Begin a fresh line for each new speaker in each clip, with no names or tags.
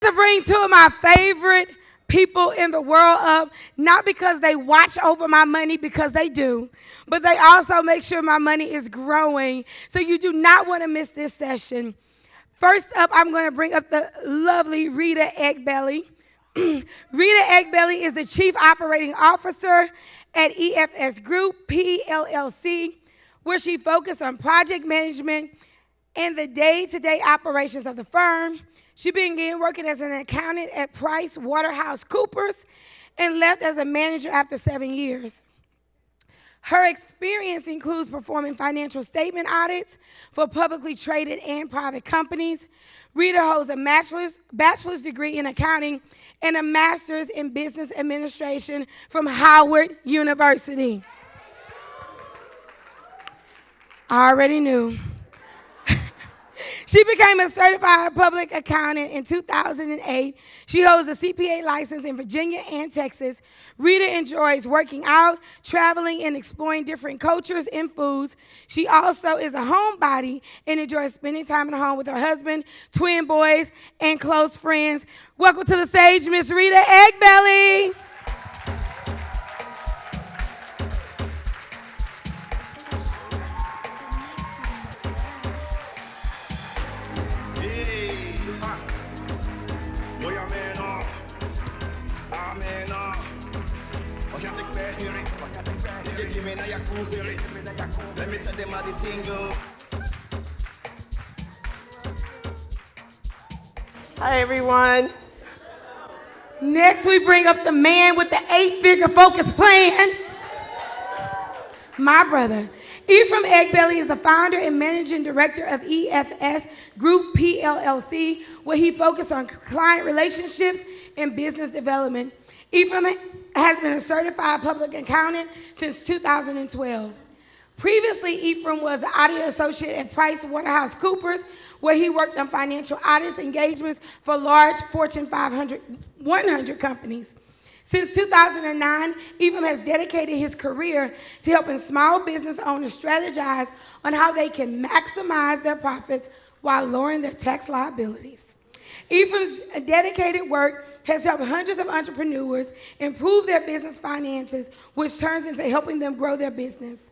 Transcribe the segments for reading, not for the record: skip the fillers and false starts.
to bring two of my favorite people in the world up, not because they watch over my money, because they do, but they also make sure my money is growing. So you do not want to miss this session. First up, I'm going to bring up the lovely Rita Eggbelly. Rita Eggbelly is the Chief Operating Officer at EFS Group, PLLC, where she focused on project management and the day-to-day operations of the firm. She began working as an accountant at PricewaterhouseCoopers and left as a manager after 7 years. Her experience includes performing financial statement audits for publicly traded and private companies. Rita holds a bachelor's degree in accounting and a master's in business administration from Howard University. I already knew. She became a certified public accountant in 2008. She holds a CPA license in Virginia and Texas. Rita enjoys working out, traveling, and exploring different cultures and foods. She also is a homebody and enjoys spending time at home with her husband, twin boys, and close friends. Welcome to the stage, Miss Rita Eggbelly.
Hi, everyone.
Next, we bring up the man with the 8-figure focus plan, my brother. Ephraim Eggbelly is the founder and managing director of EFS Group PLLC, where he focuses on client relationships and business development. Ephraim has been a certified public accountant since 2012. Previously, Ephraim was an audit associate at PricewaterhouseCoopers, where he worked on financial audits engagements for large Fortune 100 companies. Since 2009, Ephraim has dedicated his career to helping small business owners strategize on how they can maximize their profits while lowering their tax liabilities. Ephraim's dedicated work has helped hundreds of entrepreneurs improve their business finances, which turns into helping them grow their business.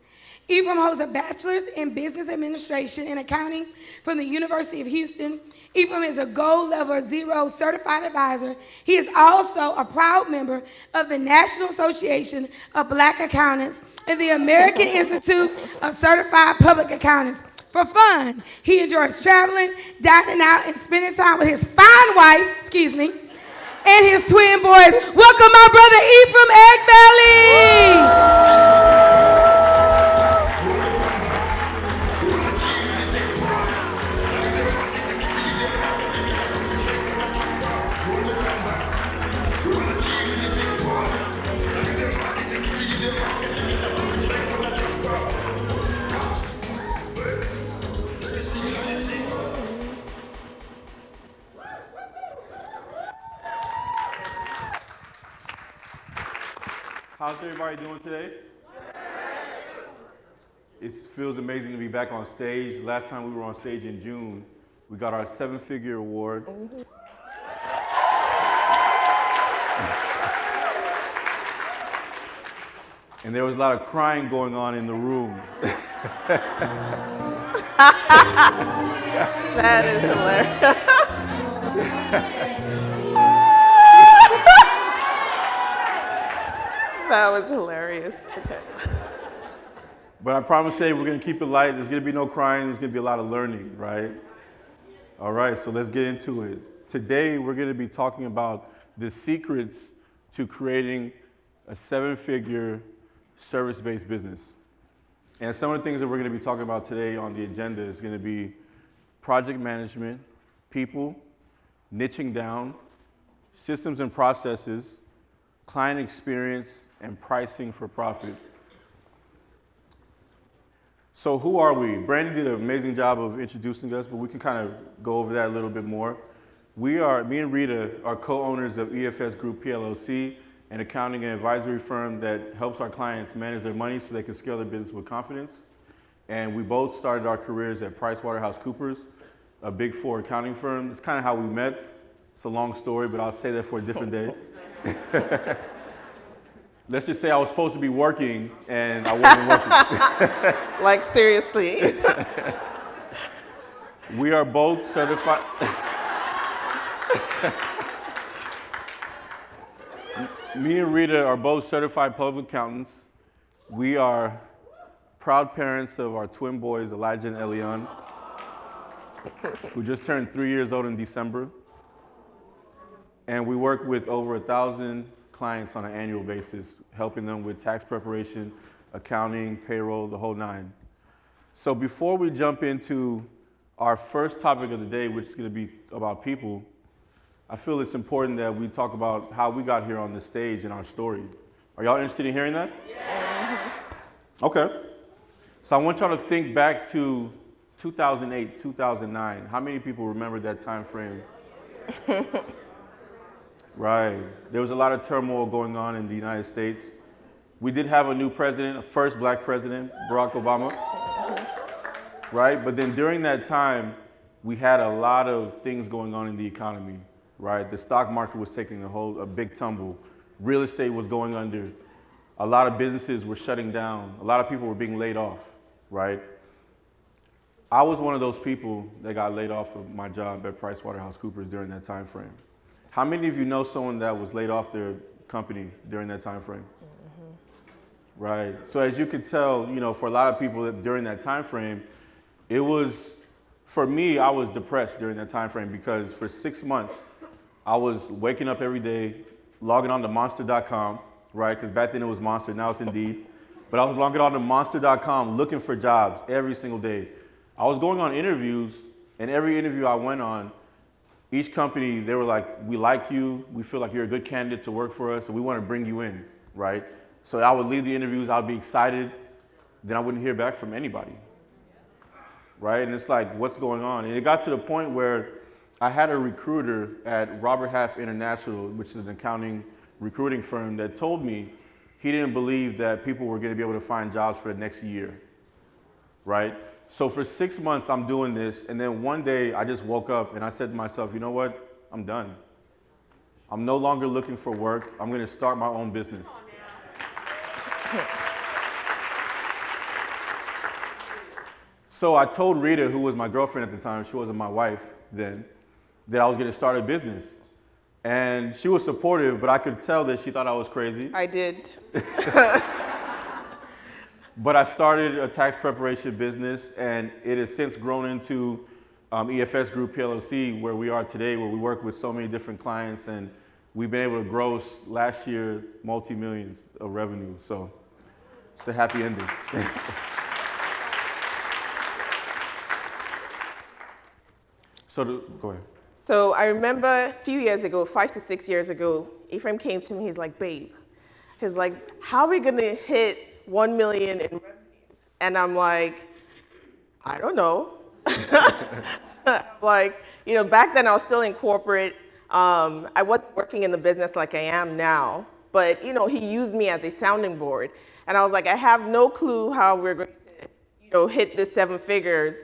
Ephraim holds a bachelor's in business administration and accounting from the University of Houston. Ephraim is a gold level 0 certified advisor. He is also a proud member of the National Association of Black Accountants and the American Institute of Certified Public Accountants. For fun, he enjoys traveling, dining out, and spending time with his fine wife, and his twin boys. Welcome my brother Ephraim Eggbelly.
How's everybody doing today? It feels amazing to be back on stage. Last time we were on stage in June, we got our 7-figure award. And there was a lot of crying going on in the room.
That is hilarious. That was hilarious. Okay.
But I promise today we're going to keep it light. There's going to be no crying. There's going to be a lot of learning, right? All right, so let's get into it. Today we're going to be talking about the secrets to creating a 7-figure service-based business. And some of the things that we're going to be talking about today on the agenda is going to be project management, people, niching down, systems and processes, client experience, and pricing for profit. So who are we? Brandon did an amazing job of introducing us, but we can kind of go over that a little bit more. Me and Rita are co-owners of EFS Group PLLC, an accounting and advisory firm that helps our clients manage their money so they can scale their business with confidence. And we both started our careers at PricewaterhouseCoopers, a Big 4 accounting firm. It's kind of how we met. It's a long story, but I'll say that for a different day. Let's just say I was supposed to be working and I wasn't working.
Like, seriously.
We are both certified. Me and Rita are both certified public accountants. We are proud parents of our twin boys, Elijah and Elian, who just turned 3 years old in December. And we work with over 1,000 clients on an annual basis, helping them with tax preparation, accounting, payroll, the whole nine. So before we jump into our first topic of the day, which is going to be about people, I feel it's important that we talk about how we got here on this stage and our story. Are y'all interested in hearing that? Yeah. Okay. So I want y'all to think back to 2008, 2009. How many people remember that time frame? Right. There was a lot of turmoil going on in the United States. We did have a new president, a first black president, Barack Obama. Right? But then during that time, we had a lot of things going on in the economy. Right? The stock market was taking a big tumble. Real estate was going under. A lot of businesses were shutting down. A lot of people were being laid off. Right? I was one of those people that got laid off of my job at PricewaterhouseCoopers during that time frame. How many of you know someone that was laid off their company during that time frame? Mm-hmm. Right. So as you can tell, for a lot of people during that time frame, it was, for me, I was depressed during that time frame because for 6 months, I was waking up every day, logging on to monster.com, right? Because back then it was Monster, now it's Indeed. But I was logging on to monster.com looking for jobs every single day. I was going on interviews, and every interview I went on, each company, they were like, we like you, we feel like you're a good candidate to work for us, and we want to bring you in, right? So I would leave the interviews, I'd be excited, then I wouldn't hear back from anybody, right? And it's like, what's going on? And it got to the point where I had a recruiter at Robert Half International, which is an accounting recruiting firm, that told me he didn't believe that people were going to be able to find jobs for the next year, right? So for 6 months, I'm doing this, and then one day I just woke up and I said to myself, you know what? I'm done. I'm no longer looking for work. I'm going to start my own business. So I told Rita, who was my girlfriend at the time, she wasn't my wife then, that I was going to start a business. And she was supportive, but I could tell that she thought I was crazy.
I did.
But I started a tax preparation business, and it has since grown into EFS Group PLC, where we are today, where we work with so many different clients, and we've been able to gross last year multi-millions of revenue. So it's a happy ending. Go ahead.
So I remember a few years ago, 5 to 6 years ago, Ephraim came to me, he's like, babe, he's like, how are we gonna hit 1 million in revenues? And I'm like, I don't know. Like, back then I was still in corporate. I wasn't working in the business like I am now, but he used me as a sounding board. And I was like, I have no clue how we're going to, hit the 7 figures.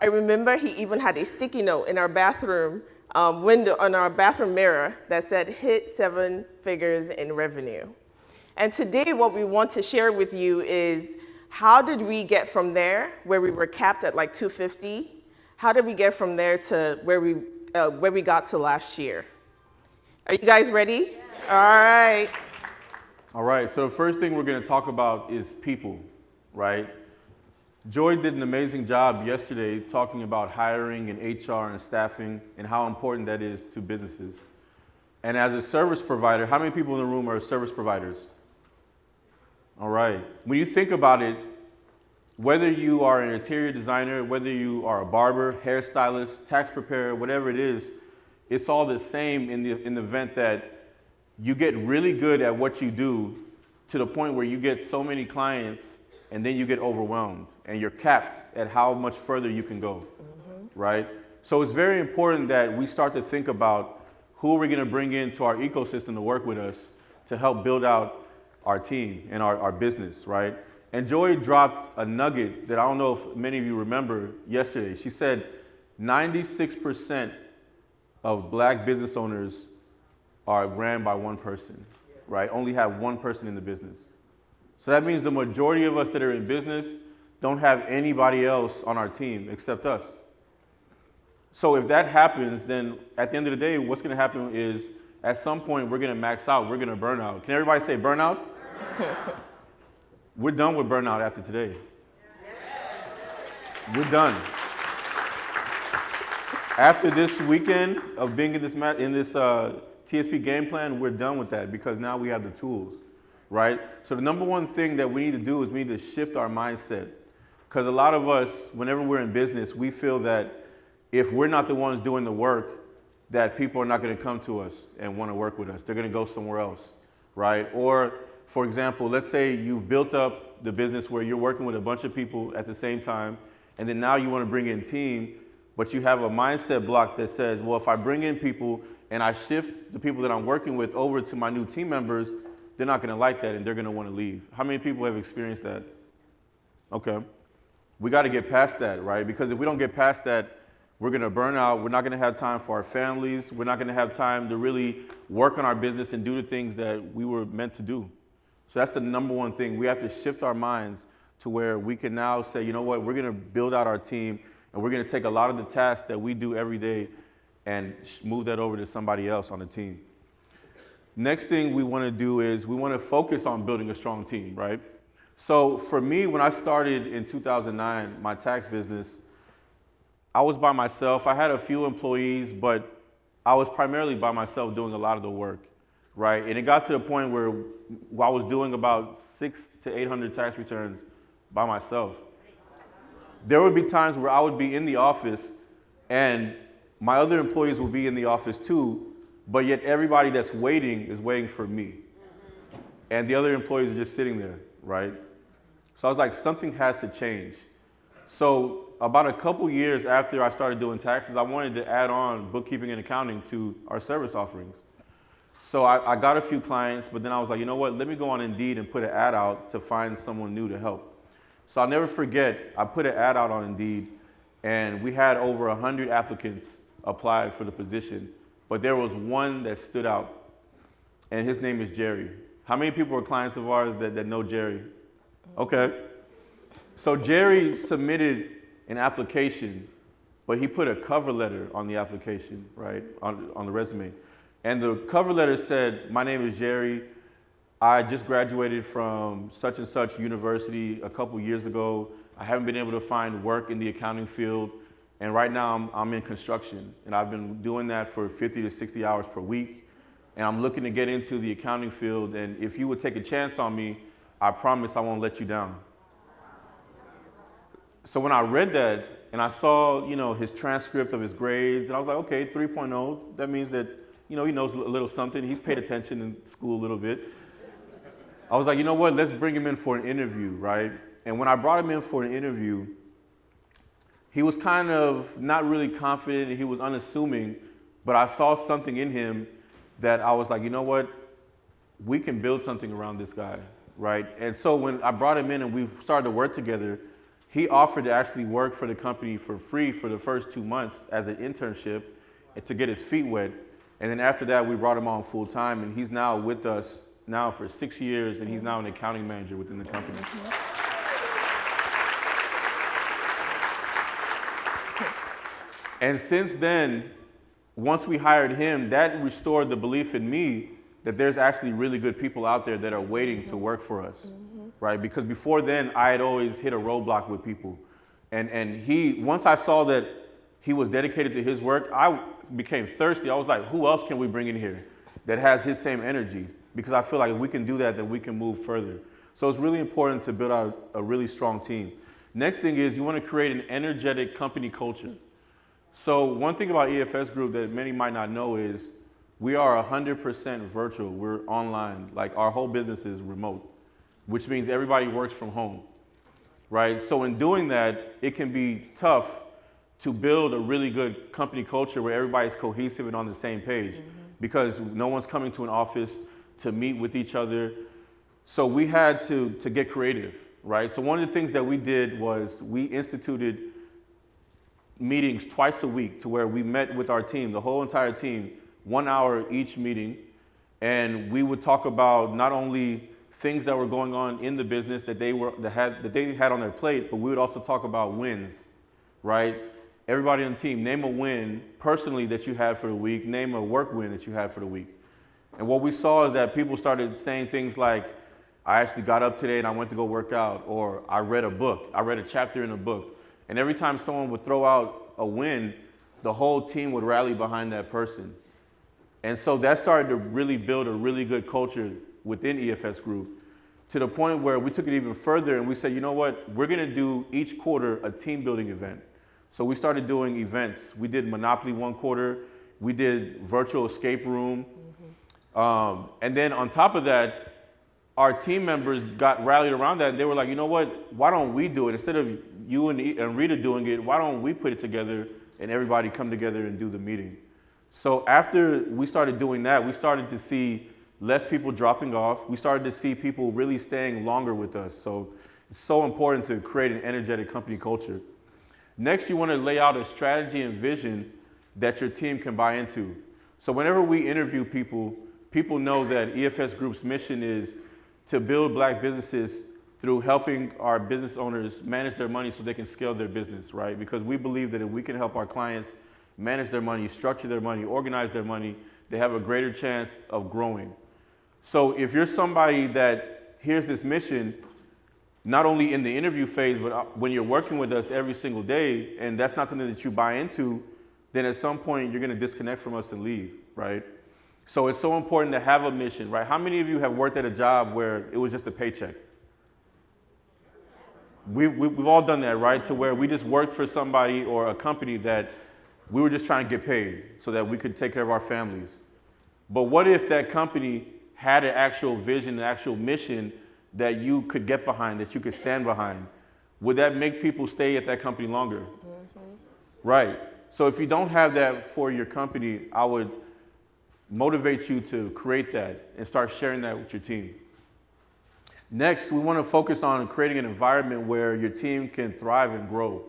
I remember he even had a sticky note in our bathroom window, on our bathroom mirror, that said, hit 7 figures in revenue. And today what we want to share with you is, how did we get from there, where we were capped at like 250? How did we get from there to where we got to last year? Are you guys ready? Yeah. All right.
All right, so the first thing we're going to talk about is people, right? Joy did an amazing job yesterday talking about hiring and HR and staffing and how important that is to businesses. And as a service provider, how many people in the room are service providers? All right. When you think about it, whether you are an interior designer, whether you are a barber, hairstylist, tax preparer, whatever it is, it's all the same in the event that you get really good at what you do to the point where you get so many clients and then you get overwhelmed and you're capped at how much further you can go, right? So it's very important that we start to think about who are we going to bring into our ecosystem to work with us to help build out our team and our business, right? And Joy dropped a nugget that I don't know if many of you remember yesterday. She said 96% of black business owners are ran by one person, right? Only have one person in the business. So that means the majority of us that are in business don't have anybody else on our team except us. So if that happens, then at the end of the day, what's going to happen is at some point we're going to max out, we're going to burn out. Can everybody say burnout? We're done with burnout after today. We're done. After this weekend of being in this TSP game plan, we're done with that because now we have the tools, right? So the number one thing that we need to do is we need to shift our mindset. Because a lot of us, whenever we're in business, we feel that if we're not the ones doing the work, that people are not going to come to us and want to work with us. They're going to go somewhere else, right? Or, for example, let's say you've built up the business where you're working with a bunch of people at the same time, and then now you want to bring in team, but you have a mindset block that says, well, if I bring in people and I shift the people that I'm working with over to my new team members, they're not going to like that and they're going to want to leave. How many people have experienced that? Okay. We got to get past that, right? Because if we don't get past that, we're going to burn out. We're not going to have time for our families. We're not going to have time to really work on our business and do the things that we were meant to do. So that's the number one thing. We have to shift our minds to where we can now say, you know what, we're going to build out our team and we're going to take a lot of the tasks that we do every day and move that over to somebody else on the team. Next thing we want to do is we want to focus on building a strong team, right? So for me, when I started in 2009, my tax business, I was by myself. I had a few employees, but I was primarily by myself doing a lot of the work, right? And it got to the point where I was doing about 600 to 800 tax returns by myself. There would be times where I would be in the office and my other employees would be in the office too, but yet everybody that's waiting is waiting for me. And the other employees are just sitting there, right? So I was like, something has to change. So about a couple years after I started doing taxes, I wanted to add on bookkeeping and accounting to our service offerings. So I got a few clients, but then I was like, you know what, let me go on Indeed and put an ad out to find someone new to help. So I'll never forget, I put an ad out on Indeed, and we had over 100 applicants apply for the position, but there was one that stood out, and his name is Jerry. How many people are clients of ours that know Jerry? Okay. So Jerry submitted an application, but he put a cover letter on the application, right, on the resume. And the cover letter said, my name is Jerry. I just graduated from such and such university a couple years ago. I haven't been able to find work in the accounting field. And right now I'm in construction. And I've been doing that for 50 to 60 hours per week. And I'm looking to get into the accounting field. And if you would take a chance on me, I promise I won't let you down. So when I read that and I saw, his transcript of his grades, and I was like, okay, 3.0, that means that, he knows a little something. He paid attention in school a little bit. I was like, you know what, let's bring him in for an interview, right? And when I brought him in for an interview, he was kind of not really confident and he was unassuming, but I saw something in him that I was like, you know what, we can build something around this guy, right? And so when I brought him in and we started to work together, he offered to actually work for the company for free for the first 2 months as an internship and to get his feet wet. And then after that, we brought him on full time, and he's now with us now for 6 years, and he's now an accounting manager within the company. And since then, once we hired him, that restored the belief in me that there's actually really good people out there that are waiting to work for us, right? Because before then, I had always hit a roadblock with people. And once I saw that he was dedicated to his work, I became thirsty. I was like, who else can we bring in here that has his same energy? Because I feel like if we can do that, then we can move further. So it's really important to build out a really strong team. Next thing is you want to create an energetic company culture. So one thing about EFS Group that many might not know is we are 100% virtual. We're online. Like our whole business is remote, which means everybody works from home, right? So in doing that, it can be tough to build a really good company culture where everybody's cohesive and on the same page because no one's coming to an office to meet with each other. So we had to get creative, right? So one of the things that we did was we instituted meetings twice a week to where we met with our team, the whole entire team, 1 hour each meeting. And we would talk about not only things that were going on in the business that they had on their plate, but we would also talk about wins, right? Everybody on the team, name a win personally that you had for the week, name a work win that you had for the week. And what we saw is that people started saying things like, I actually got up today and I went to go work out, or I read a book, I read a chapter in a book. And every time someone would throw out a win, the whole team would rally behind that person. And so that started to really build a really good culture within EFS Group, to the point where we took it even further and we said, you know what, we're gonna do each quarter a team building event. So we started doing events. We did Monopoly one quarter, we did virtual escape room. And then on top of that, our team members got rallied around that and they were like, you know what, why don't we do it? Instead of you and Rita doing it, why don't we put it together and everybody come together and do the meeting? So after we started doing that, we started to see less people dropping off. We started to see people really staying longer with us. So it's so important to create an energetic company culture. Next, you want to lay out a strategy and vision that your team can buy into. So whenever we interview people, people know that EFS Group's mission is to build Black businesses through helping our business owners manage their money so they can scale their business, right? Because we believe that if we can help our clients manage their money, structure their money, organize their money, they have a greater chance of growing. So if you're somebody that hears this mission, not only in the interview phase, but when you're working with us every single day, and that's not something that you buy into, then at some point you're gonna disconnect from us and leave, right? So it's so important to have a mission, right? How many of you have worked at a job where it was just a paycheck? We've all done that, right? To where we just worked for somebody or a company that we were just trying to get paid so that we could take care of our families. But what if that company had an actual vision, an actual mission that you could get behind, that you could stand behind? Would that make people stay at that company longer? Right. So if you don't have that for your company, I would motivate you to create that and start sharing that with your team. Next, we want to focus on creating an environment where your team can thrive and grow.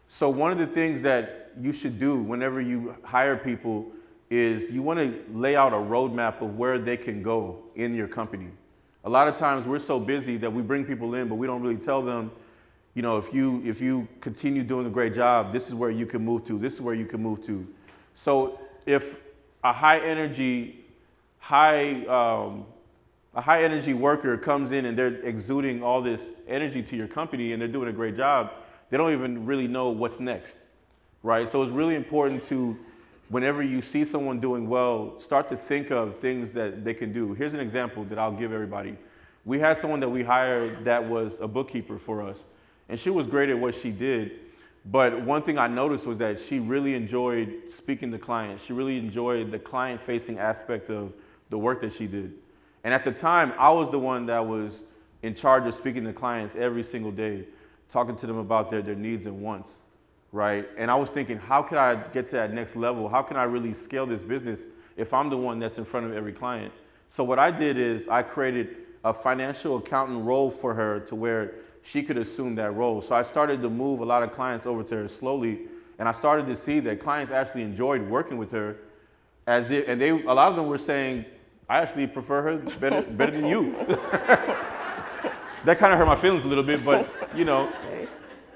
So one of the things that you should do whenever you hire people is you want to lay out a roadmap of where they can go in your company. A lot of times we're so busy that we bring people in, but we don't really tell them, you know, if you continue doing a great job, this is where you can move to, this is where you can move to. So if a high energy worker comes in and they're exuding all this energy to your company and they're doing a great job, they don't even really know what's next, right? So it's really important to, whenever you see someone doing well, start to think of things that they can do. Here's an example that I'll give everybody. We had someone that we hired that was a bookkeeper for us, and she was great at what she did. But one thing I noticed was that she really enjoyed speaking to clients. She really enjoyed the client-facing aspect of the work that she did. And at the time, I was the one that was in charge of speaking to clients every single day, talking to them about their needs and wants, right? And I was thinking, how can I get to that next level? How can I really scale this business if I'm the one that's in front of every client? So what I did is I created a financial accountant role for her to where she could assume that role. So I started to move a lot of clients over to her slowly, and I started to see that clients actually enjoyed working with her, a lot of them were saying, I actually prefer her better than you. That kind of hurt my feelings a little bit, but you know,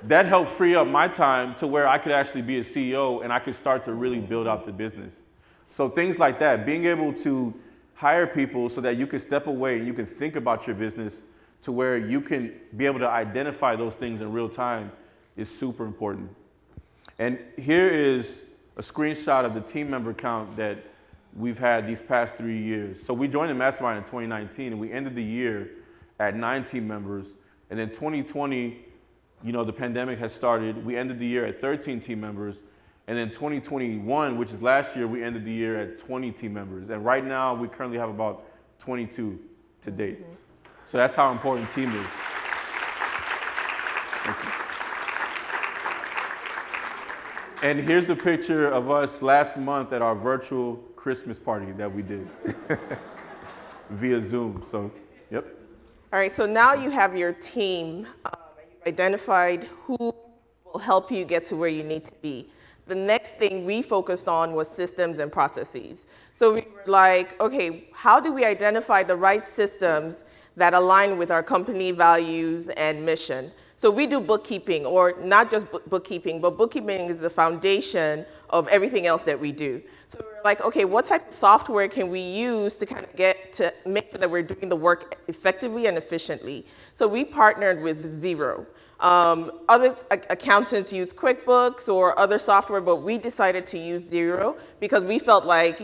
that helped free up my time to where I could actually be a CEO and I could start to really build out the business. So things like that, being able to hire people so that you can step away and you can think about your business to where you can be able to identify those things in real time is super important. And here is a screenshot of the team member count that we've had these past 3 years. So we joined the Mastermind in 2019 and we ended the year at 9 team members. And then 2020, you know, the pandemic has started. We ended the year at 13 team members. And then 2021, which is last year, we ended the year at 20 team members. And right now, we currently have about 22 to date. So that's how important team is. Thank you. And here's a picture of us last month at our virtual Christmas party that we did via Zoom. So, yep.
All right, so now you have your team, and you've identified who will will help you get to where you need to be. The next thing we focused on was systems and processes. So we were like, okay, how do we identify the right systems that align with our company values and mission? So we do bookkeeping, or not just bookkeeping, but bookkeeping is the foundation of everything else that we do. So we're like, okay, what type of software can we use to kind of get to make sure that we're doing the work effectively and efficiently? So we partnered with Xero. Other accountants use QuickBooks or other software, but we decided to use Xero because we felt like,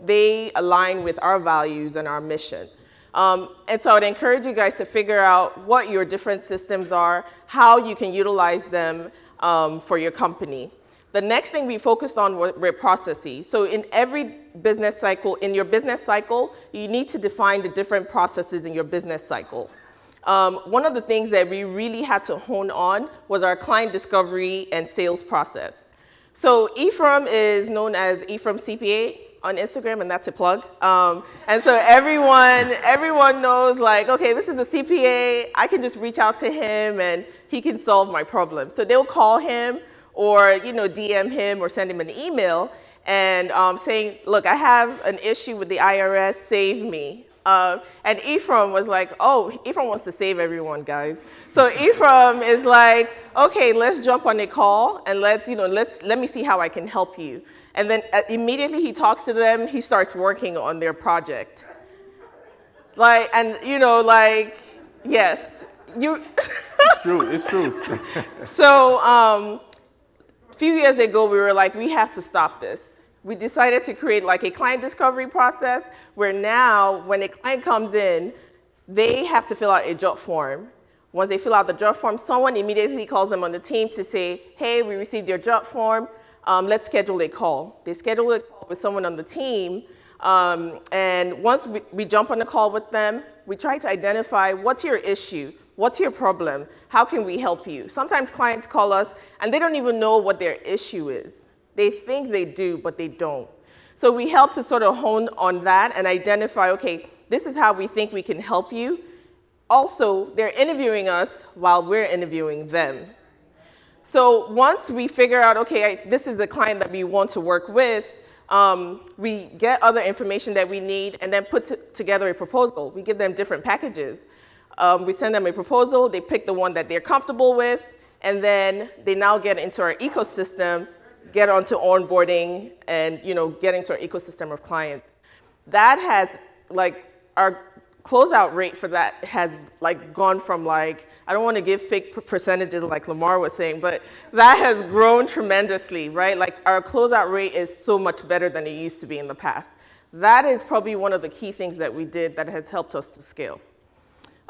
they align with our values and our mission. And so I would encourage you guys to figure out what your different systems are, how you can utilize them for your company. The next thing we focused on were processes. So in every business cycle, in your business cycle, you need to define the different processes in your business cycle. One of the things that we really had to hone on was our client discovery and sales process. So Ephraim is known as Ephraim CPA on Instagram, and that's a plug. And so everyone knows, like, okay, this is a CPA. I can just reach out to him, and he can solve my problem. So they'll call him or DM him or send him an email and saying, look, I have an issue with the IRS, save me. And Ephraim was like, oh, Ephraim wants to save everyone, guys. So Ephraim is like, okay, let's jump on a call and let me see how I can help you. And then immediately he talks to them, he starts working on their project. Yes, you.
It's true.
So a few years ago, we were like, we have to stop this. We decided to create like a client discovery process where now when a client comes in, they have to fill out a job form. Once they fill out the job form, someone immediately calls them on the team to say, hey, we received your job form. Let's schedule a call. They schedule a call with someone on the team. And once we jump on the call with them, we try to identify what's your issue, what's your problem, how can we help you? Sometimes clients call us and they don't even know what their issue is. They think they do, but they don't. So we help to sort of hone on that and identify, okay, this is how we think we can help you. Also, they're interviewing us while we're interviewing them. So once we figure out, okay, this is the client that we want to work with, we get other information that we need and then put together a proposal. We give them different packages. We send them a proposal, they pick the one that they're comfortable with, and then they now get into our ecosystem, get onto onboarding, and get into our ecosystem of clients. That has, our closeout rate for that has gone from I don't want to give fake percentages like Lamar was saying, but that has grown tremendously, right? Our closeout rate is so much better than it used to be in the past. That is probably one of the key things that we did that has helped us to scale.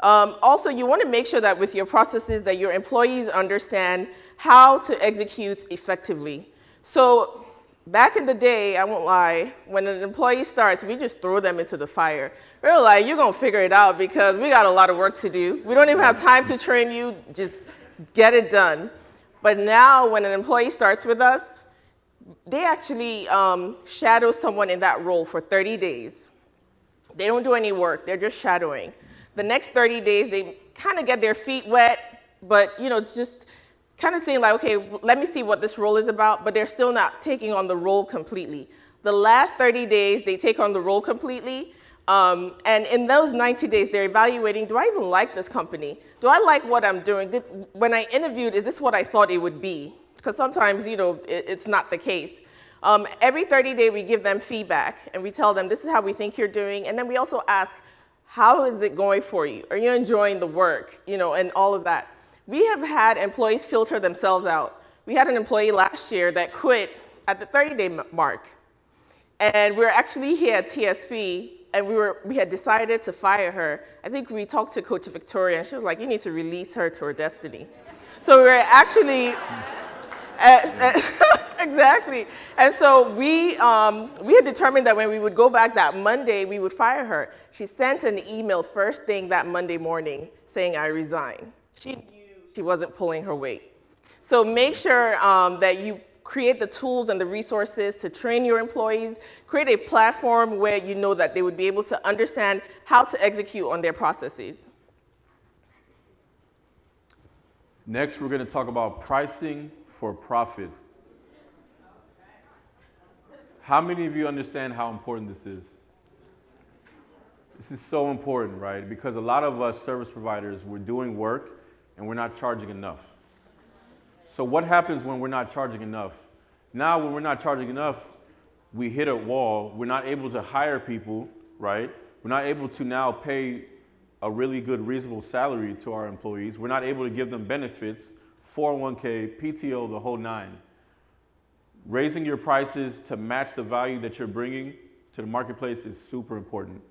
Also, you want to make sure that with your processes that your employees understand how to execute effectively. So back in the day, I won't lie, when an employee starts, we just throw them into the fire. We're like, you're going to figure it out because we got a lot of work to do. We don't even have time to train you. Just get it done. But now when an employee starts with us, they actually shadow someone in that role for 30 days. They don't do any work. They're just shadowing. The next 30 days, they kind of get their feet wet, but just kind of saying okay, let me see what this role is about, but they're still not taking on the role completely. The last 30 days, they take on the role completely, and in those 90 days, they're evaluating, do I even like this company? Do I like what I'm doing? When I interviewed, is this what I thought it would be? Because sometimes, it's not the case. Every 30 days, we give them feedback, and we tell them, this is how we think you're doing, and then we also ask, how is it going for you? Are you enjoying the work, and all of that? We have had employees filter themselves out. We had an employee last year that quit at the 30-day mark. And we're actually here at TSP, and we had decided to fire her. I think we talked to Coach Victoria, and she was like, you need to release her to her destiny. So we were actually, exactly. And so we had determined that when we would go back that Monday, we would fire her. She sent an email first thing that Monday morning saying, I resign. She knew she wasn't pulling her weight. So make sure that you create the tools and the resources to train your employees, create a platform where you know that they would be able to understand how to execute on their processes.
Next, we're going to talk about pricing for profit. How many of you understand how important this is? This is so important, right? Because a lot of us service providers, we're doing work and we're not charging enough. So what happens when we're not charging enough? Now, when we're not charging enough, we hit a wall. We're not able to hire people, right? We're not able to now pay a really good, reasonable salary to our employees. We're not able to give them benefits, 401k, PTO, the whole nine. Raising your prices to match the value that you're bringing to the marketplace is super important.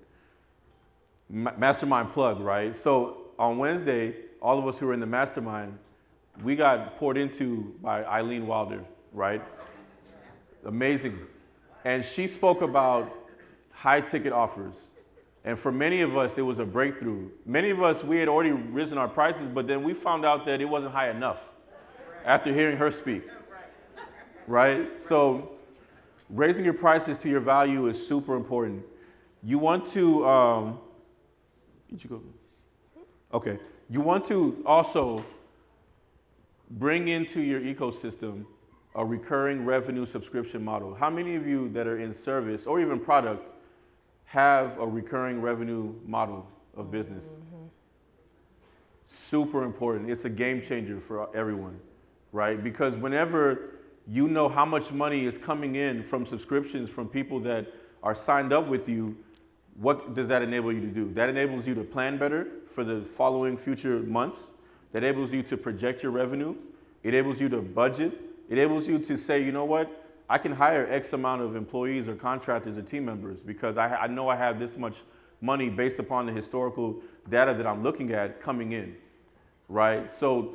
Mastermind plug, right? So on Wednesday, all of us who were in the mastermind, we got poured into by Eileen Wilder, right? Amazing. And she spoke about high ticket offers. And for many of us, it was a breakthrough. Many of us, we had already risen our prices, but then we found out that it wasn't high enough after hearing her speak, right? So raising your prices to your value is super important. You want to, did you go? Okay. You want to also bring into your ecosystem a recurring revenue subscription model. How many of you that are in service or even product have a recurring revenue model of business? Mm-hmm. Super important. It's a game changer for everyone, right? Because whenever you know how much money is coming in from subscriptions from people that are signed up with you, what does that enable you to do? That enables you to plan better for the following future months. That enables you to project your revenue. It enables you to budget. It enables you to say, you know what? I can hire X amount of employees or contractors or team members because I know I have this much money based upon the historical data that I'm looking at coming in, right? So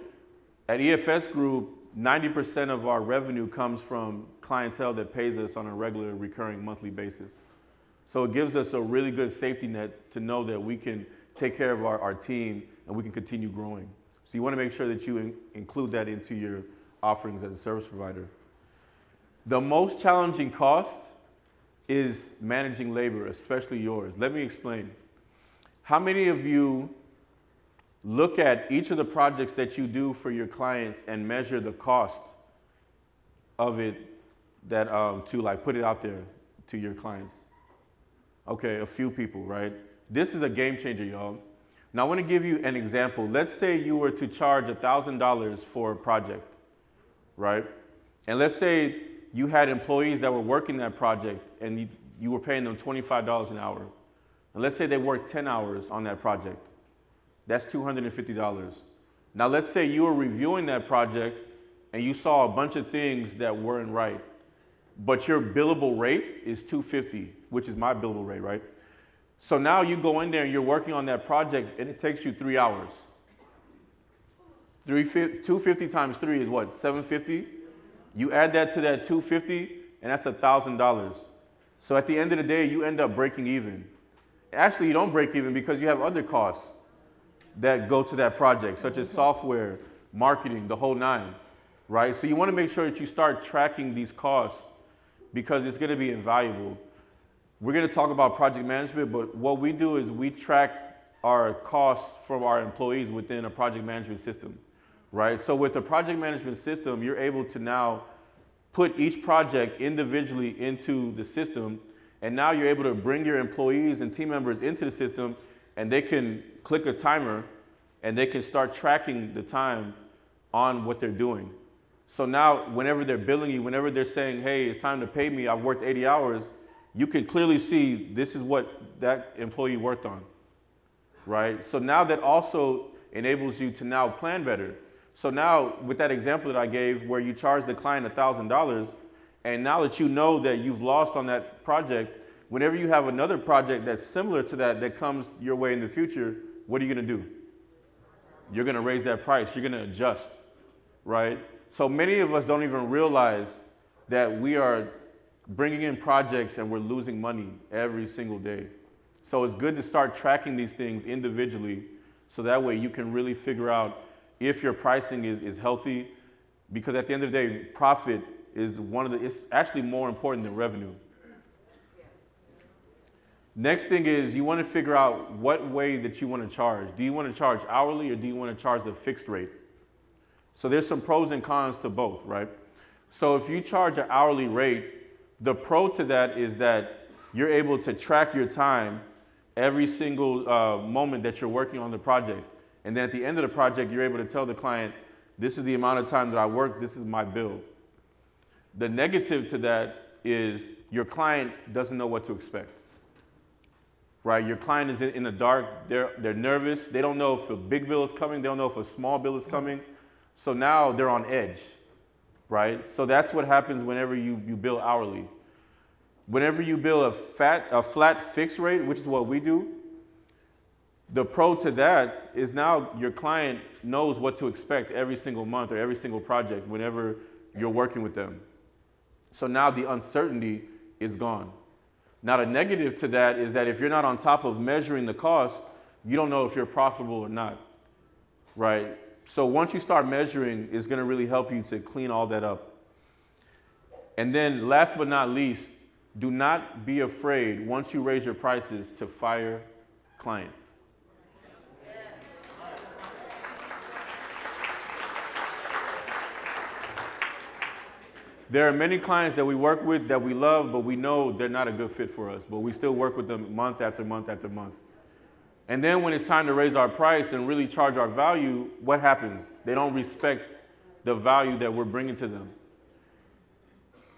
at EFS Group, 90% of our revenue comes from clientele that pays us on a regular recurring monthly basis. So it gives us a really good safety net to know that we can take care of our team and we can continue growing. So you want to make sure that you include that into your offerings as a service provider. The most challenging cost is managing labor, especially yours. Let me explain. How many of you look at each of the projects that you do for your clients and measure the cost of it that to like put it out there to your clients? Okay, a few people, right? This is a game changer, y'all. Now I want to give you an example. Let's say you were to charge $1,000 for a project, right? And let's say you had employees that were working that project and you were paying them $25 an hour. And let's say they worked 10 hours on that project. That's $250. Now let's say you were reviewing that project and you saw a bunch of things that weren't right, but your billable rate is $250, which is my billable rate, right? So now you go in there and you're working on that project and it takes you 3 hours. 250 times 3 is what, 750? You add that to that 250 and that's $1,000. So at the end of the day, you end up breaking even. Actually, you don't break even because you have other costs that go to that project, such as software, marketing, the whole nine, right? So you want to make sure that you start tracking these costs because it's going to be invaluable. We're going to talk about project management, but what we do is we track our costs from our employees within a project management system, right? So with the project management system, you're able to now put each project individually into the system, and now you're able to bring your employees and team members into the system, and they can click a timer, and they can start tracking the time on what they're doing. So now, whenever they're billing you, whenever they're saying, hey, it's time to pay me, I've worked 80 hours, you can clearly see this is what that employee worked on, right? So now that also enables you to now plan better. So now, with that example that I gave where you charge the client $1,000, and now that you know that you've lost on that project, whenever you have another project that's similar to that that comes your way in the future, what are you going to do? You're going to raise that price. You're going to adjust, right? So many of us don't even realize that we are bringing in projects and we're losing money every single day. So it's good to start tracking these things individually so that way you can really figure out if your pricing is healthy, because at the end of the day, profit is it's actually more important than revenue. Next thing is you want to figure out what way that you want to charge. Do you want to charge hourly or do you want to charge the fixed rate? So there's some pros and cons to both, right? So if you charge an hourly rate, the pro to that is that you're able to track your time every single moment that you're working on the project. And then at the end of the project, you're able to tell the client, this is the amount of time that I worked, this is my bill. The negative to that is your client doesn't know what to expect, right? Your client is in the dark, they're nervous, they don't know if a big bill is coming, they don't know if a small bill is coming. So now they're on edge, right? So that's what happens whenever you bill hourly. Whenever you bill a flat fixed rate, which is what we do, the pro to that is now your client knows what to expect every single month or every single project whenever you're working with them. So now the uncertainty is gone. Now the negative to that is that if you're not on top of measuring the cost, you don't know if you're profitable or not, right? So once you start measuring, it's going to really help you to clean all that up. And then last but not least, do not be afraid once you raise your prices to fire clients. There are many clients that we work with that we love, but we know they're not a good fit for us, but we still work with them month after month after month. And then when it's time to raise our price and really charge our value, what happens? They don't respect the value that we're bringing to them.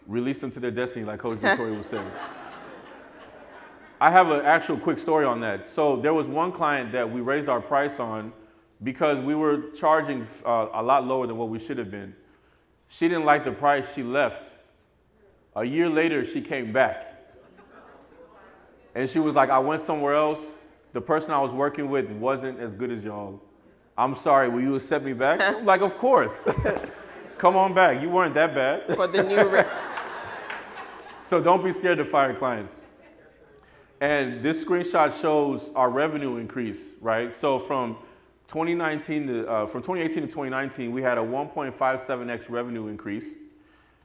Release them to their destiny, like Coach Victoria was saying. I have an actual quick story on that. So there was one client that we raised our price on because we were charging a lot lower than what we should have been. She didn't like the price, she left. A year later, she came back. And she was like, I went somewhere else. The person I was working with wasn't as good as y'all. I'm sorry, will you accept me back? I'm like, of course. Come on back, you weren't that bad.
For the new
So don't be scared to fire clients. And this screenshot shows our revenue increase, right? So from 2018 to 2019, we had a 1.57x revenue increase.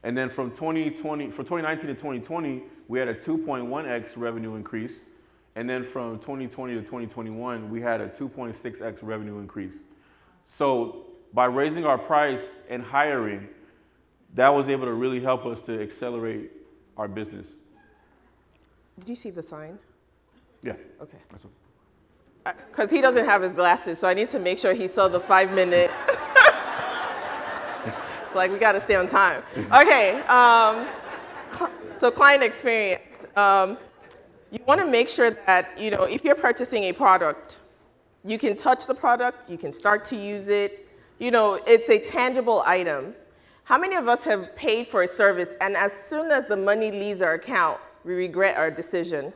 And then from 2019 to 2020, we had a 2.1x revenue increase. And then from 2020 to 2021, we had a 2.6x revenue increase. So by raising our price and hiring, that was able to really help us to accelerate our business.
Did you see the sign?
Yeah.
Okay.
That's what.
Because he doesn't have his glasses, so I need to make sure he saw the 5-minute. It's like, we got to stay on time. Okay, so client experience. You want to make sure that, if you're purchasing a product, you can touch the product, you can start to use it. It's a tangible item. How many of us have paid for a service, and as soon as the money leaves our account, we regret our decision?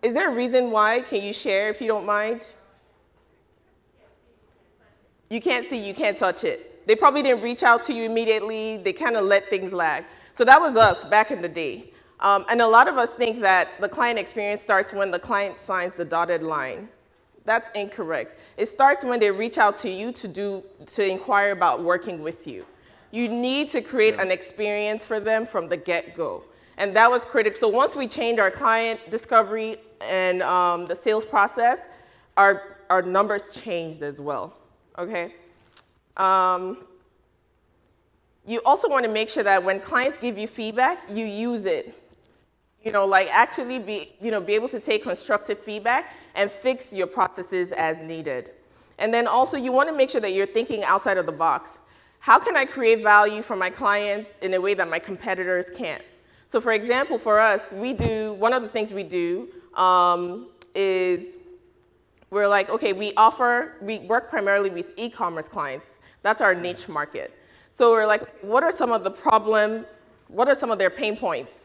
Is there a reason why? Can you share if you don't mind? You can't see, you can't touch it. They probably didn't reach out to you immediately. They kind of let things lag. So that was us back in the day. And a lot of us think that the client experience starts when the client signs the dotted line. That's incorrect. It starts when they reach out to you to inquire about working with you. You need to create an experience for them from the get-go. And that was critical. So once we changed our client discovery and the sales process, our numbers changed as well, okay? You also want to make sure that when clients give you feedback, you use it. Actually be able to take constructive feedback and fix your processes as needed. And then also you want to make sure that you're thinking outside of the box. How can I create value for my clients in a way that my competitors can't? So for example, for us, one of the things we do is we're like, okay, we work primarily with e-commerce clients. That's our niche market. So we're like, what are some of their pain points?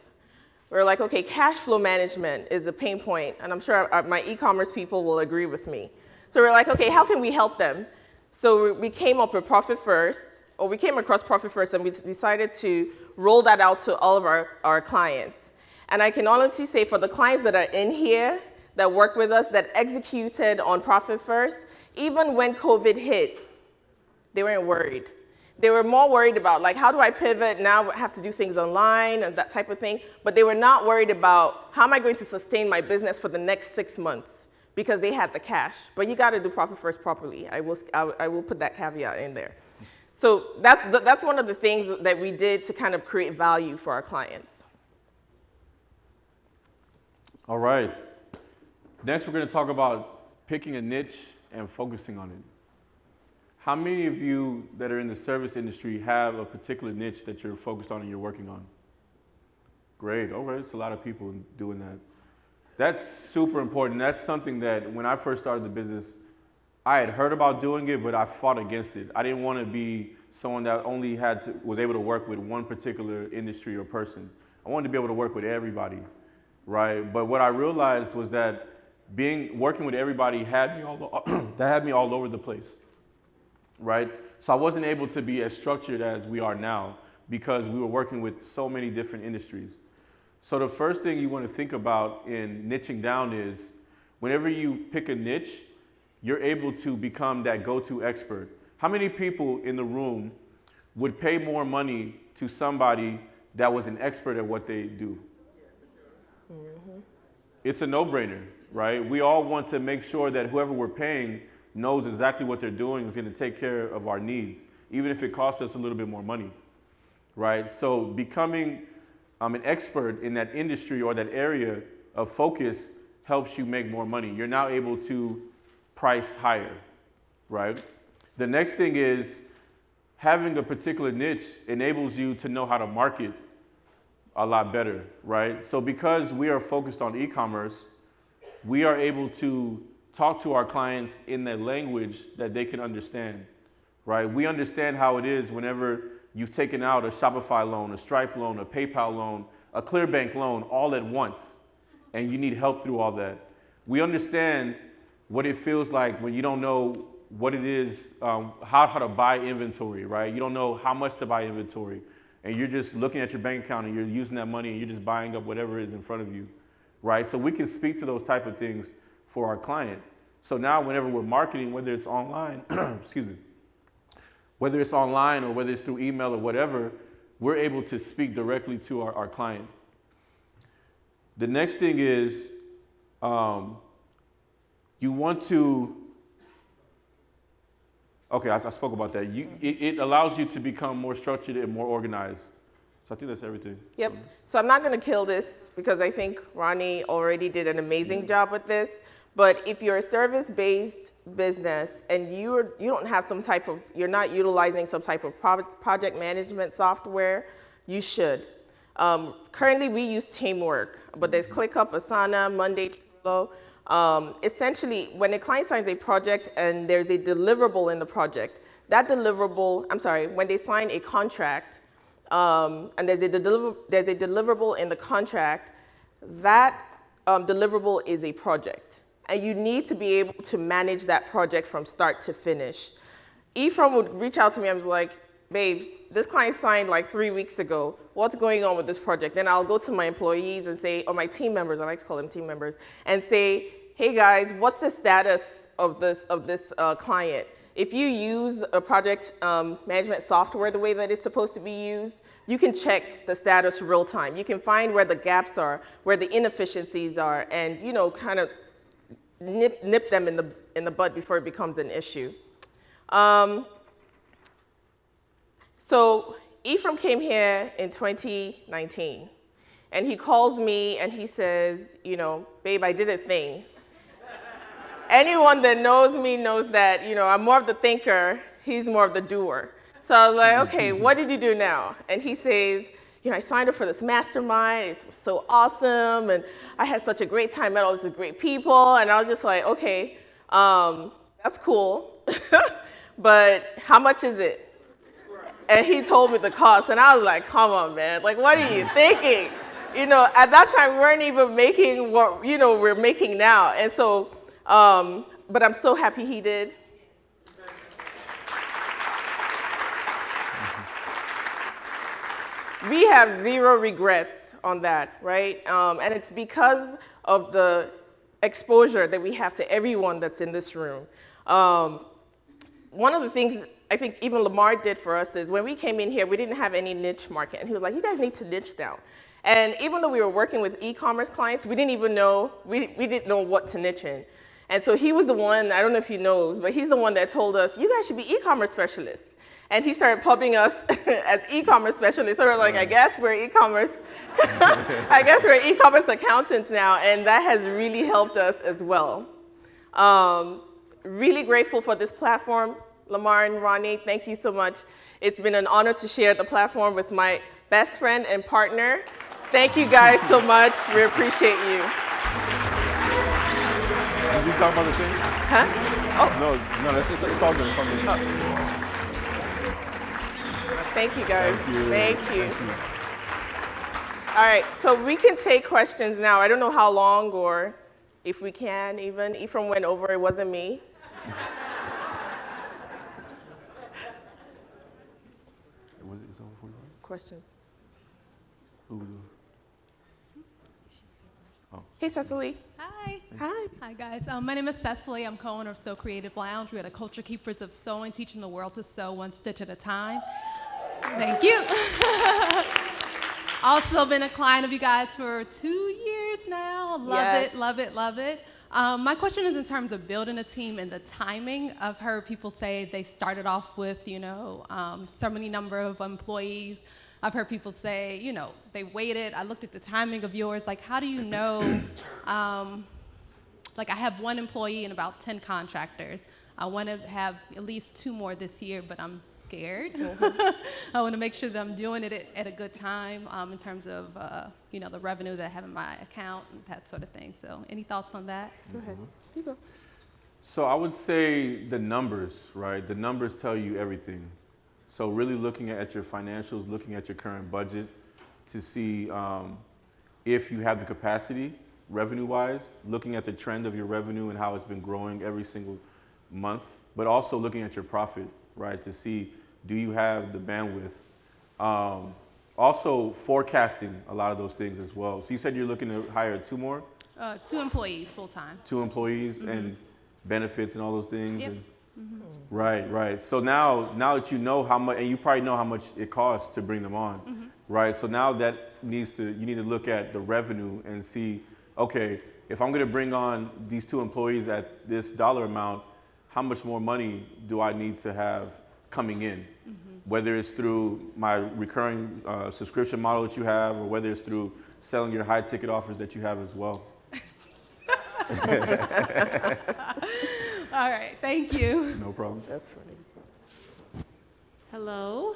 We're like, okay, cash flow management is a pain point, and I'm sure my e-commerce people will agree with me. So we're like, okay, how can we help them? So we came up with Profit First, or we came across Profit First, and we decided to roll that out to all of our clients. And I can honestly say for the clients that are in here, that work with us, that executed on Profit First, even when COVID hit, they weren't worried. They were more worried about, like, how do I pivot? Now I have to do things online and that type of thing. But they were not worried about, how am I going to sustain my business for the next 6 months? because they had the cash. But you got to do profit first properly. I will put that caveat in there. So that's one of the things that we did to kind of create value for our clients.
All right. Next, we're going to talk about picking a niche and focusing on it. How many of you that are in the service industry have a particular niche that you're focused on and you're working on? Great. All right. It's a lot of people doing that. That's super important. That's something that when I first started the business, I had heard about doing it, but I fought against it. I didn't want to be someone that only was able to work with one particular industry or person. I wanted to be able to work with everybody, right? But what I realized was that working with everybody had me all over the place, right? So I wasn't able to be as structured as we are now because we were working with so many different industries. So the first thing you want to think about in niching down is whenever you pick a niche, you're able to become that go-to expert. How many people in the room would pay more money to somebody that was an expert at what they do? Mm-hmm. It's a no-brainer, right? We all want to make sure that whoever we're paying knows exactly what they're doing, is going to take care of our needs, even if it costs us a little bit more money, right? So becoming an expert in that industry or that area of focus helps you make more money. You're now able to price higher, right? The next thing is having a particular niche enables you to know how to market a lot better, right? So because we are focused on e-commerce, we are able to talk to our clients in the language that they can understand, right? We understand how it is whenever you've taken out a Shopify loan, a Stripe loan, a PayPal loan, a ClearBank loan all at once, and you need help through all that. We understand what it feels like when you don't know what it is, how to buy inventory, right? You don't know how much to buy inventory, and you're just looking at your bank account and you're using that money and you're just buying up whatever is in front of you, right? So we can speak to those type of things for our client. So now whenever we're marketing, whether it's online, excuse me, whether it's online or whether it's through email or whatever, we're able to speak directly to our client. The next thing is you want to, okay, I spoke about that. It allows you to become more structured and more organized. So I think that's everything.
Yep. So I'm not going to kill this because I think Ronnie already did an amazing job with this. But if you're a service-based business and you don't have you're not utilizing some type of project management software, you should. Currently, we use Teamwork, but there's ClickUp, Asana, Monday, Trello. Essentially, when a client signs a project and there's a deliverable in the project, that deliverable, when they sign a contract and there's a deliverable in the contract, that deliverable is a project. And you need to be able to manage that project from start to finish. Ephraim would reach out to me and was like, babe, this client signed like 3 weeks ago. What's going on with this project? Then I'll go to my employees and say, or my team members, I like to call them team members, and say, hey guys, what's the status of this client? If you use a project management software the way that it's supposed to be used, you can check the status real time. You can find where the gaps are, where the inefficiencies are, and kind of nip them in the bud before it becomes an issue. So Ephraim came here in 2019, and he calls me and he says, babe, I did a thing. Anyone that knows me knows that, I'm more of the thinker, he's more of the doer. So I was like, okay, what did you do now? And he says, I signed up for this mastermind, it was so awesome, and I had such a great time, met all these great people, and I was just like, okay, that's cool, but how much is it? And he told me the cost, and I was like, come on, man, like, what are you thinking? At that time, we weren't even making what, we're making now, and so, but I'm so happy he did. We have zero regrets on that, right? And it's because of the exposure that we have to everyone that's in this room. One of the things I think even Lamar did for us is when we came in here, we didn't have any niche market. And he was like, you guys need to niche down. And even though we were working with e-commerce clients, we didn't even know, we didn't know what to niche in. And so he was the one, I don't know if he knows, but he's the one that told us, you guys should be e-commerce specialists. And he started pubbing us as e-commerce specialists. So we're like, I guess we're e-commerce. I guess we're e-commerce accountants now, and that has really helped us as well. Really grateful for this platform. Lamar and Ronnie, thank you so much. It's been an honor to share the platform with my best friend and partner. Thank you guys so much. We appreciate you.
Did you talk about the thing?
Huh? Oh.
No, it's all good. It's all good.
Oh. Thank you, guys. Thank you. All right, so we can take questions now. I don't know how long or if we can even. Ephraim went over, it wasn't me. Questions?
Oh.
Hey, Cecily.
Hi.
Hi.
Hi, guys. My name is Cecily. I'm co-owner of Sew Creative Lounge. We are the culture keepers of sewing, teaching the world to sew one stitch at a time. Thank you. Also been a client of you guys for 2 years now. Love it, love it, love it. My question is in terms of building a team and the timing. I've heard people say they started off with, so many number of employees. I've heard people say, they waited. I looked at the timing of yours. Like, how do you know? Like, I have 1 employee and about 10 contractors. I want to have at least 2 more this year, but I'm scared. I want to make sure that I'm doing it at a good time in terms of, the revenue that I have in my account and that sort of thing. So any thoughts on that?
Go ahead. You go.
So I would say the numbers, right? The numbers tell you everything. So really looking at your financials, looking at your current budget to see if you have the capacity revenue-wise, looking at the trend of your revenue and how it's been growing every single month, but also looking at your profit, right, to see do you have the bandwidth. Also forecasting a lot of those things as well. So you said you're looking to hire 2 more?
2 employees full-time.
2 employees and benefits and all those things.
Yep.
And, right. So now that you know how much, and you probably know how much it costs to bring them on, right? So now that you need to look at the revenue and see, okay, if I'm going to bring on these 2 employees at this dollar amount, how much more money do I need to have coming in? Whether it's through my recurring subscription model that you have, or whether it's through selling your high ticket offers that you have as well.
All right, thank you.
No problem.
That's funny.
Hello,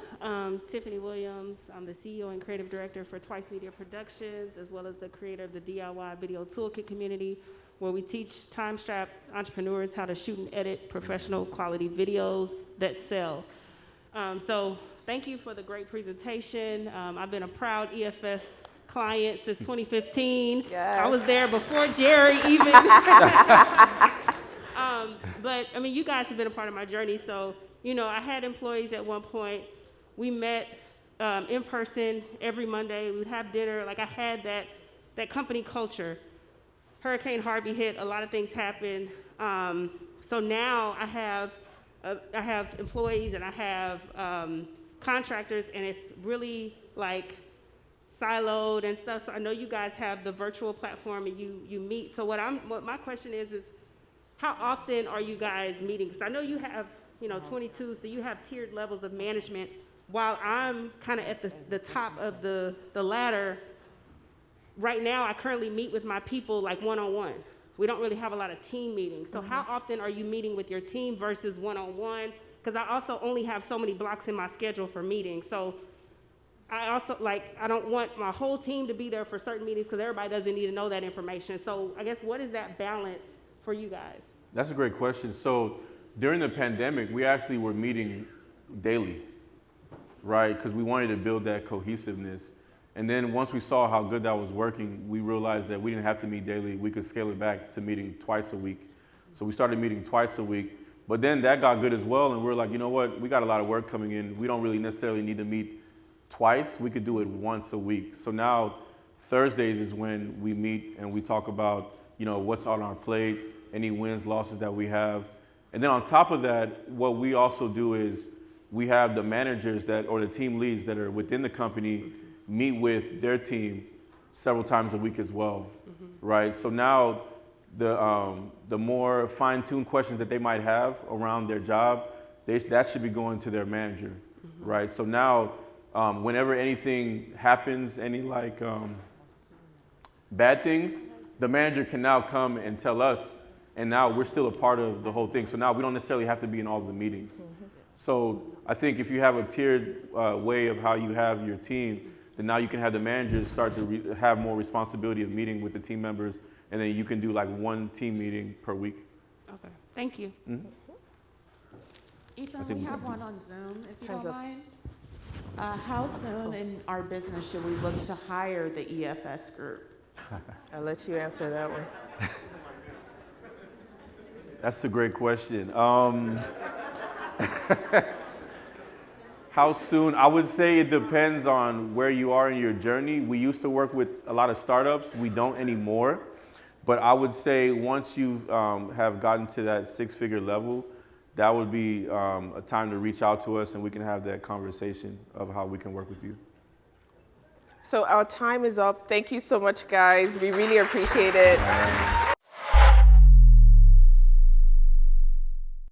Tiffany Williams. I'm the CEO and creative director for Twice Media Productions, as well as the creator of the DIY Video Toolkit community, where we teach time-strapped entrepreneurs how to shoot and edit professional quality videos that sell. So thank you for the great presentation. I've been a proud EFS client since 2015.
Yes.
I was there before Jerry even. But I mean, you guys have been a part of my journey. So, I had employees at one point. We met in person every Monday. We would have dinner. Like, I had that company culture. Hurricane Harvey hit, a lot of things happened. So now I have employees and I have contractors, and it's really like siloed and stuff. So I know you guys have the virtual platform and you meet. So what my question is how often are you guys meeting? Because I know you have 22, so you have tiered levels of management. While I'm kind of at the top of the ladder. Right now, I currently meet with my people like one-on-one. We don't really have a lot of team meetings. So how often are you meeting with your team versus one-on-one? Because I also only have so many blocks in my schedule for meetings. So I also, I don't want my whole team to be there for certain meetings because everybody doesn't need to know that information. So I guess what is that balance for you guys?
That's a great question. So during the pandemic, we actually were meeting daily, right? Because we wanted to build that cohesiveness. And then once we saw how good that was working, we realized that we didn't have to meet daily. We could scale it back to meeting twice a week. So we started meeting twice a week. But then that got good as well. And we were like, you know what? We got a lot of work coming in. We don't really necessarily need to meet twice. We could do it once a week. So now Thursdays is when we meet and we talk about, what's on our plate, any wins, losses that we have. And then on top of that, what we also do is we have the managers or the team leads that are within the company meet with their team several times a week as well, right? So now the more fine-tuned questions that they might have around their job, that should be going to their manager, right? So now, whenever anything happens, any like bad things, the manager can now come and tell us, and now we're still a part of the whole thing. So now we don't necessarily have to be in all of the meetings. So I think if you have a tiered way of how you have your team, then now you can have the managers start to have more responsibility of meeting with the team members, and then you can do like one team meeting per week.
Okay, thank you.
Ethan, we have one on Zoom, if you don't mind. How soon in our business should we look to hire the EFS group?
I'll let you answer that one.
That's a great question. How soon? I would say it depends on where you are in your journey. We used to work with a lot of startups. We don't anymore. But I would say once you have gotten to that six-figure level, that would be a time to reach out to us and we can have that conversation of how we can work with you.
So our time is up. Thank you so much, guys. We really appreciate it.